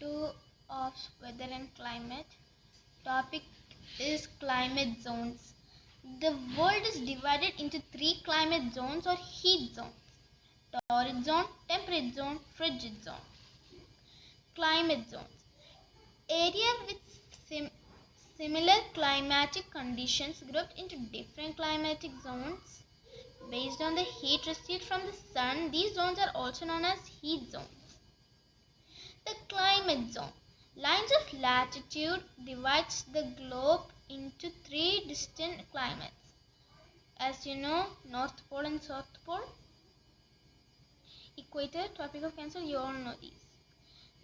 2 of weather and climate. Topic is climate zones. The world is divided into 3 climate zones or heat zones: torrid zone, temperate zone, frigid zone. Climate zones: area with similar climatic conditions grouped into different climatic zones based on the heat received from the sun. These zones are also known as heat zones. The climate zone: lines of latitude divides the globe into 3 distinct climates. As you know, North Pole and South Pole. Equator, Tropic of Cancer, you all know these.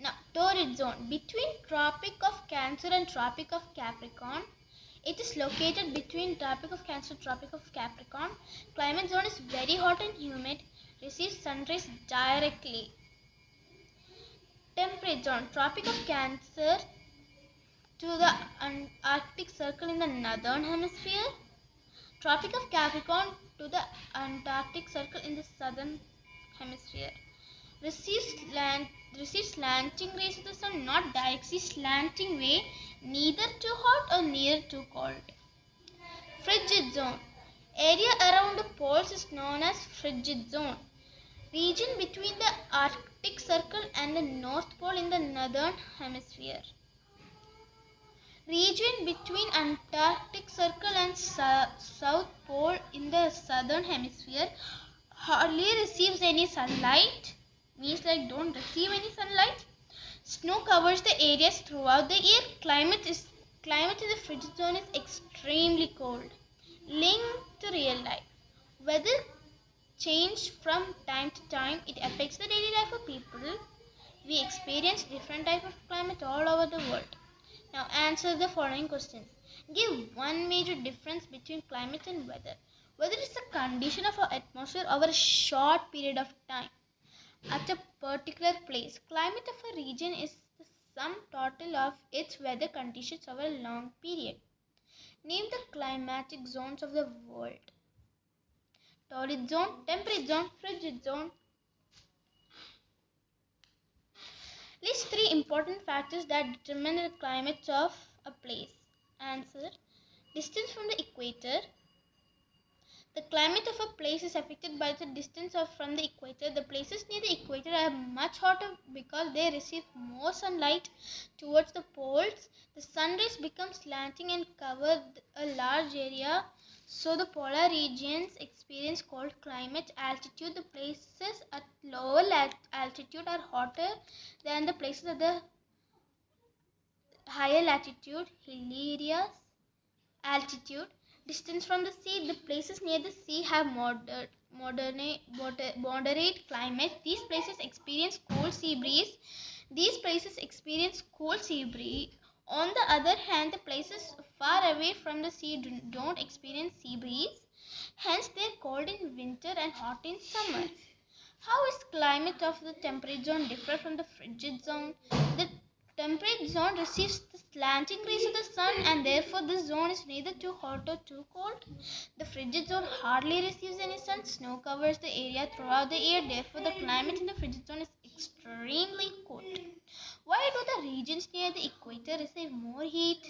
Now, torrid zone: between Tropic of Cancer and Tropic of Capricorn. It is located between Tropic of Cancer and Tropic of Capricorn. Climate zone is very hot and humid, receives sunrays directly. Temperate zone: Tropic of Cancer to the Arctic Circle in the northern hemisphere. Tropic of Capricorn to the Antarctic Circle in the southern hemisphere. Receives slanting rays of the sun, not directly slanting way, neither too hot or neither too cold. Frigid zone: area around the poles is known as frigid zone. Region between the Arctic Circle and the North Pole in the northern hemisphere. Region between Antarctic Circle and South Pole in the southern hemisphere hardly receives any sunlight, means like don't receive any sunlight. Snow covers the areas throughout the year. Climate in the frigid zone is extremely cold. Linked to real life: weather change from time to time. It affects the daily life of people. We experience different type of climate all over the world. Now answer the following questions. Give one major difference between climate and weather. Weather is the condition of our atmosphere over a short period of time at a particular place. Climate of a region is the sum total of its weather conditions over a long period. Name the climatic zones of the world: torrid zone, temperate zone, frigid zone. List 3 important factors that determine the climate of a place. Answer: distance from the equator. The climate of a place is affected by the distance from the equator. The places near the equator are much hotter because they receive more sunlight. Towards the poles, the sun rays become slanting and cover a large area. So the polar regions experience cold climate. Altitude: the places at lower altitude are hotter than the places at the higher latitude. Hilly areas. Altitude: distance from the sea. The places near the sea have moderate climate. These places experience cool sea breeze. On the other hand, the places far away from the sea don't experience sea breeze. Hence, they are cold in winter and hot in summer. How is climate of the temperate zone different from the frigid zone? The temperate zone receives the slanting rays of the sun, and therefore this zone is neither too hot or too cold. The frigid zone hardly receives any sun. Snow covers the area throughout the year. Therefore, the climate in the frigid zone is extremely cold. Why do the regions near the equator receive more heat?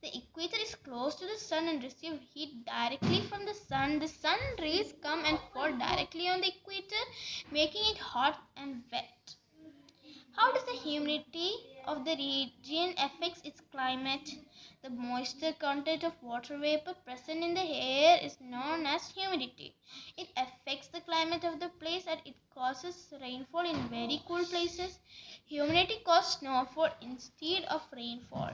The equator is close to the sun and receives heat directly from the sun. The sun rays come and fall directly on the equator, making it hot and wet. How does the humidity of the region affect its climate? The moisture content of water vapor present in the air is known as humidity. It affects the climate of the place and it causes rainfall in very cool places. Humidity causes snowfall instead of rainfall.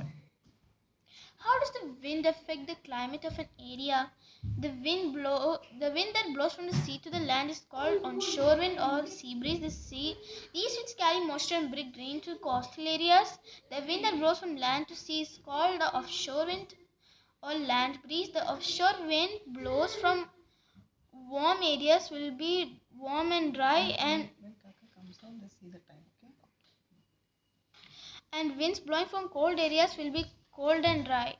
How does the wind affect the climate of an area? The wind that blows from the sea to the land is called onshore wind or sea breeze. These winds carry moisture and bring rain to coastal areas. The wind that blows from land to sea is called the offshore wind or land breeze. The offshore wind blows from warm areas will be warm and dry, and winds blowing from cold areas will be cold and dry.